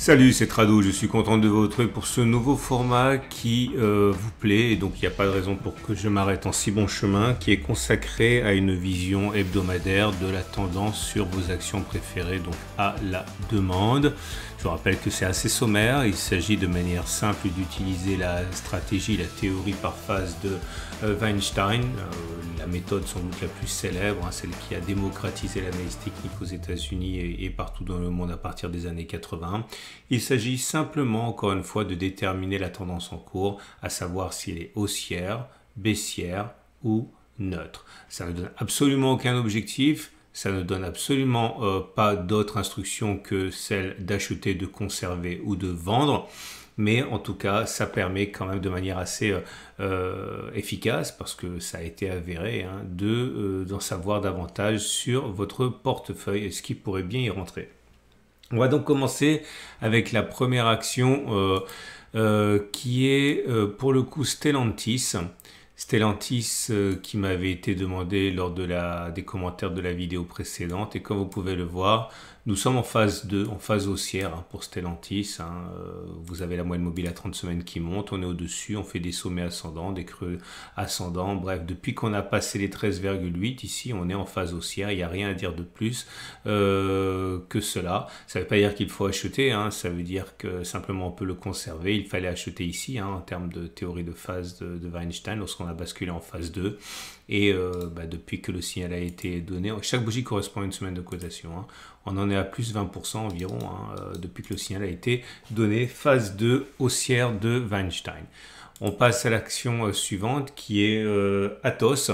Salut, c'est Trado, je suis content de vous retrouver pour ce nouveau format qui vous plaît et donc il n'y a pas de raison pour que je m'arrête en si bon chemin, qui est consacré à une vision hebdomadaire de la tendance sur vos actions préférées, donc à la demande. Je vous rappelle que c'est assez sommaire, il s'agit de manière simple d'utiliser la stratégie, la théorie par phase de Weinstein, la méthode sans doute la plus célèbre, celle qui a démocratisé l'analyse technique aux États-Unis et partout dans le monde à partir des années 80. Il s'agit simplement, encore une fois, de déterminer la tendance en cours, à savoir si elle est haussière, baissière ou neutre. Ça ne donne absolument aucun objectif. Ça ne donne absolument pas d'autre instruction que celle d'acheter, de conserver ou de vendre. Mais en tout cas, ça permet quand même de manière assez efficace, parce que ça a été avéré, d'en savoir davantage sur votre portefeuille et ce qui pourrait bien y rentrer. On va donc commencer avec la première action qui est pour le coup Stellantis. Stellantis qui m'avait été demandé lors des commentaires de la vidéo précédente, et comme vous pouvez le voir, nous sommes en phase 2, en phase haussière pour Stellantis. Vous avez la moyenne mobile à 30 semaines qui monte, on est au-dessus, on fait des sommets ascendants, des creux ascendants. Bref, depuis qu'on a passé les 13,8, ici on est en phase haussière, il n'y a rien à dire de plus que cela. Ça ne veut pas dire qu'il faut acheter, ça veut dire que simplement on peut le conserver. Il fallait acheter ici en termes de théorie de phase de Weinstein lorsqu'on a basculé en phase 2. Et depuis que le signal a été donné, chaque bougie correspond à une semaine de cotation. On en est à plus 20% environ depuis que le signal a été donné. Phase 2 haussière de Weinstein. On passe à l'action suivante qui est Atos.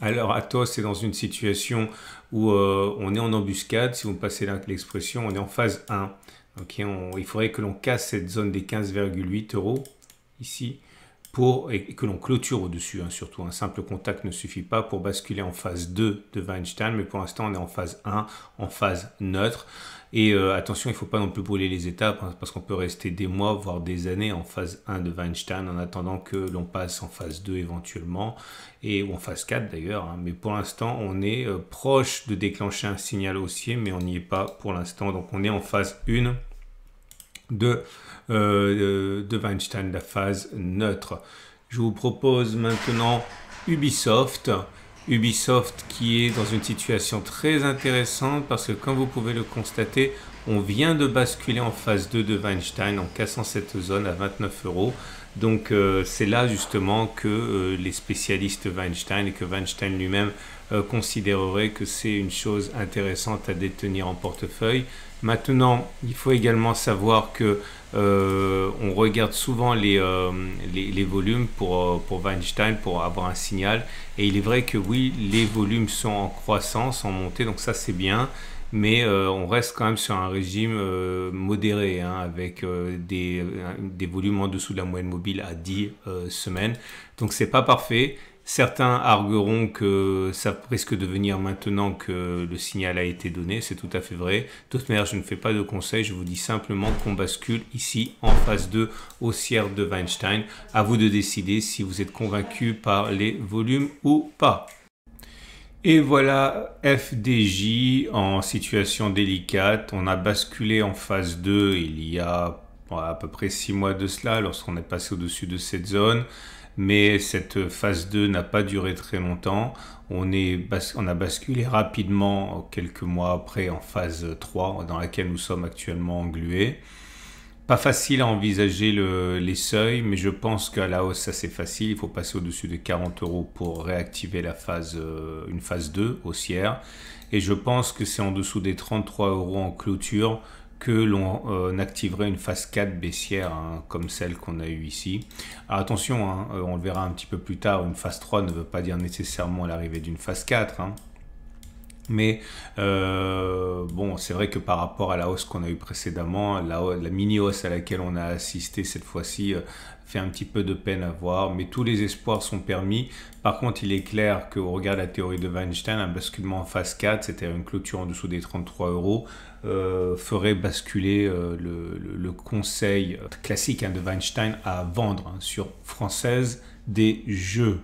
Alors Atos est dans une situation où on est en embuscade. Si vous me passez l'expression, on est en phase 1. Okay, il faudrait que l'on casse cette zone des 15,8 euros ici. Et que l'on clôture au-dessus, surtout. Un simple contact ne suffit pas pour basculer en phase 2 de Weinstein, mais pour l'instant on est en phase 1, en phase neutre. Et attention, il ne faut pas non plus brûler les étapes, parce qu'on peut rester des mois, voire des années en phase 1 de Weinstein, en attendant que l'on passe en phase 2 éventuellement, ou en phase 4 d'ailleurs. Mais pour l'instant, on est proche de déclencher un signal haussier, mais on n'y est pas pour l'instant. Donc on est en phase 1 de Weinstein, la phase neutre. Je vous propose maintenant Ubisoft. Ubisoft qui est dans une situation très intéressante, parce que comme vous pouvez le constater, on vient de basculer en phase 2 de Weinstein en cassant cette zone à 29 euros. Donc c'est là justement que les spécialistes Weinstein et que Weinstein lui-même considérerait que c'est une chose intéressante à détenir en portefeuille. Maintenant, il faut également savoir que on regarde souvent les volumes pour Weinstein pour avoir un signal. Et il est vrai que oui, les volumes sont en croissance, en montée, donc ça c'est bien. Mais on reste quand même sur un régime modéré, avec des volumes en dessous de la moyenne mobile à 10 semaines. Donc c'est pas parfait. Certains argueront que ça risque de venir maintenant que le signal a été donné, c'est tout à fait vrai. De toute manière, je ne fais pas de conseils, je vous dis simplement qu'on bascule ici en phase 2 haussière de Weinstein. À vous de décider si vous êtes convaincu par les volumes ou pas. Et voilà FDJ en situation délicate. On a basculé en phase 2 il y a à peu près 6 mois de cela, lorsqu'on est passé au-dessus de cette zone. Mais cette phase 2 n'a pas duré très longtemps. On a basculé rapidement quelques mois après en phase 3, dans laquelle nous sommes actuellement englués. Pas facile à envisager les seuils, mais je pense qu'à la hausse, ça c'est facile. Il faut passer au-dessus de 40 euros pour réactiver une phase 2 haussière. Et je pense que c'est en dessous des 33 euros en clôture que l'on activerait une phase 4 baissière, comme celle qu'on a eue ici. Alors attention, on le verra un petit peu plus tard, une phase 3 ne veut pas dire nécessairement l'arrivée d'une phase 4. Mais bon, c'est vrai que par rapport à la hausse qu'on a eue précédemment, la mini-hausse à laquelle on a assisté cette fois-ci fait un petit peu de peine à voir, mais tous les espoirs sont permis. Par contre, il est clair qu'au regard de la théorie de Weinstein, un basculement en phase 4, c'est-à-dire une clôture en dessous des 33 euros, ferait basculer le conseil classique de Weinstein à vendre sur Française des Jeux.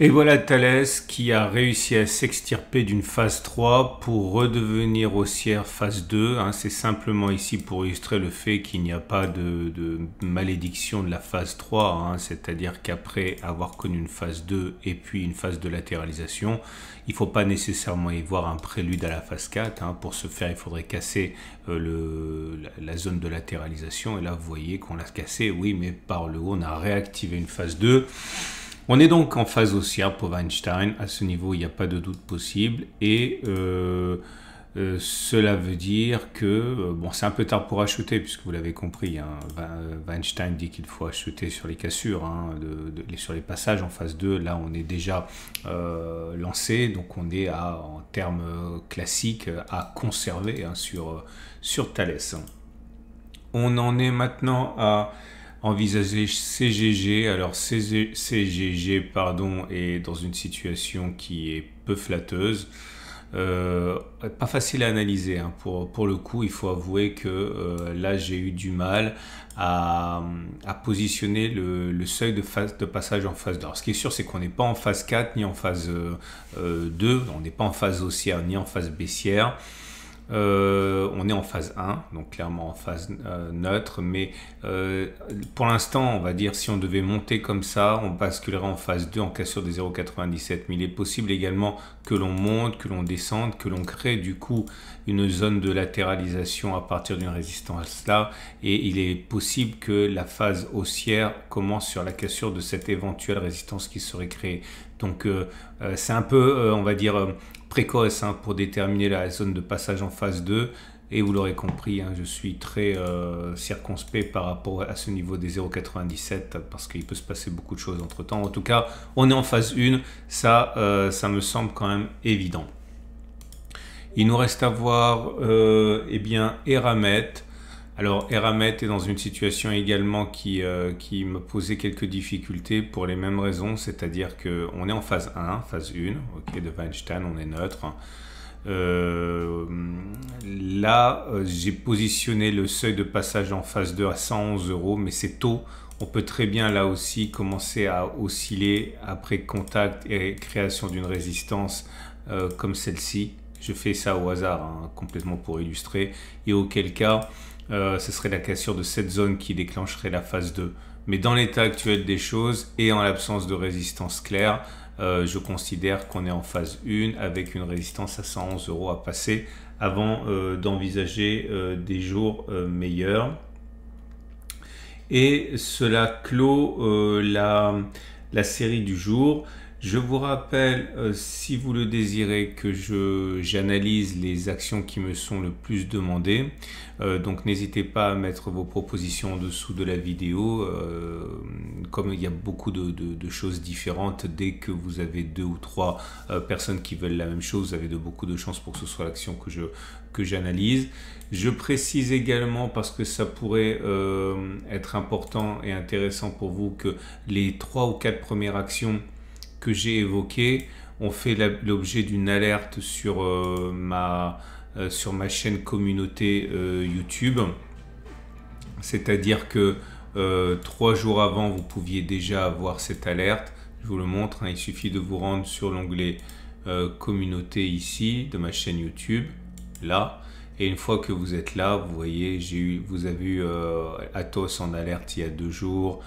Et voilà Thalès qui a réussi à s'extirper d'une phase 3 pour redevenir haussière phase 2. Hein. C'est simplement ici pour illustrer le fait qu'il n'y a pas de malédiction de la phase 3. Hein. C'est-à-dire qu'après avoir connu une phase 2 et puis une phase de latéralisation, il ne faut pas nécessairement y voir un prélude à la phase 4. Hein. Pour ce faire, il faudrait casser la zone de latéralisation. Et là, vous voyez qu'on l'a cassé. Oui, mais par le haut, on a réactivé une phase 2. On est donc en phase haussière pour Weinstein. À ce niveau, il n'y a pas de doute possible. Et cela veut dire que, bon, c'est un peu tard pour acheter, puisque vous l'avez compris, hein, Weinstein dit qu'il faut acheter sur les cassures, hein, sur les passages en phase 2. Là, on est déjà lancé, donc on est en termes classiques à conserver, hein, sur Thalès. On en est maintenant à envisager CGG. Alors CGG est dans une situation qui est peu flatteuse, pas facile à analyser, hein. Pour le coup, il faut avouer que là j'ai eu du mal à positionner le seuil de passage en phase 2. Alors ce qui est sûr, c'est qu'on n'est pas en phase 4 ni en phase 2, on n'est pas en phase haussière ni en phase baissière. On est en phase 1, donc clairement en phase neutre, mais pour l'instant, on va dire, si on devait monter comme ça, on basculerait en phase 2 en cassure des 0,97. Mais il est possible également que l'on monte, que l'on descende, que l'on crée du coup une zone de latéralisation à partir d'une résistance là, et il est possible que la phase haussière commence sur la cassure de cette éventuelle résistance qui serait créée. Donc c'est un peu, on va dire, précoce, hein, pour déterminer la zone de passage en phase 2, et vous l'aurez compris, hein, je suis très circonspect par rapport à ce niveau des 0,97 parce qu'il peut se passer beaucoup de choses entre temps. En tout cas, on est en phase 1, ça me semble quand même évident. Il nous reste à voir eh bien Eramet. Alors Eramet est dans une situation également qui me posait quelques difficultés pour les mêmes raisons, c'est-à-dire qu'on est en phase 1, phase 1, ok, de Weinstein, on est neutre. Là, j'ai positionné le seuil de passage en phase 2 à 111 €, mais c'est tôt. On peut très bien là aussi commencer à osciller après contact et création d'une résistance comme celle-ci. Je fais ça au hasard, hein, complètement pour illustrer, et auquel cas ce serait la cassure de cette zone qui déclencherait la phase 2. Mais dans l'état actuel des choses et en l'absence de résistance claire, je considère qu'on est en phase 1 avec une résistance à 111 € à passer avant d'envisager des jours meilleurs. Et cela clôt la série du jour. Je vous rappelle, si vous le désirez, que j'analyse les actions qui me sont le plus demandées. Donc n'hésitez pas à mettre vos propositions en dessous de la vidéo. Comme il y a beaucoup de choses différentes, dès que vous avez 2 ou 3 personnes qui veulent la même chose, vous avez beaucoup de chances pour que ce soit l'action que j'analyse. Je précise également, parce que ça pourrait être important et intéressant pour vous, que les 3 ou 4 premières actions que j'ai évoquées ont fait l'objet d'une alerte sur ma chaîne communauté YouTube. C'est-à-dire que 3 jours avant, vous pouviez déjà avoir cette alerte. Je vous le montre, hein, il suffit de vous rendre sur l'onglet communauté ici de ma chaîne YouTube, là. Et une fois que vous êtes là, vous voyez, vous avez eu Atos en alerte il y a 2 jours,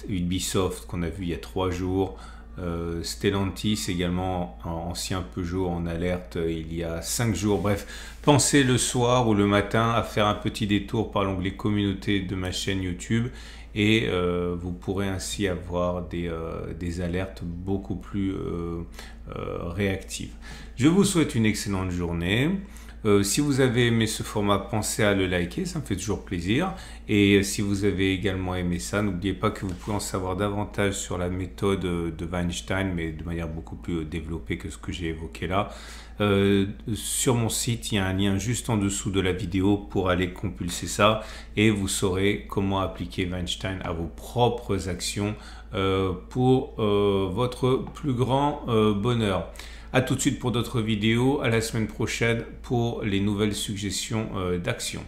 Ubisoft qu'on a vu il y a 3 jours, Stellantis également, ancien Peugeot, en alerte il y a 5 jours. Bref, pensez le soir ou le matin à faire un petit détour par l'onglet communauté de ma chaîne YouTube, et vous pourrez ainsi avoir des alertes beaucoup plus réactives. Je vous souhaite une excellente journée. Si vous avez aimé ce format, pensez à le liker, ça me fait toujours plaisir. Et si vous avez également aimé ça, n'oubliez pas que vous pouvez en savoir davantage sur la méthode de Weinstein, mais de manière beaucoup plus développée que ce que j'ai évoqué là. Sur mon site, il y a un lien juste en dessous de la vidéo pour aller compulser ça, et vous saurez comment appliquer Weinstein à vos propres actions pour votre plus grand bonheur. A tout de suite pour d'autres vidéos, à la semaine prochaine pour les nouvelles suggestions d'actions.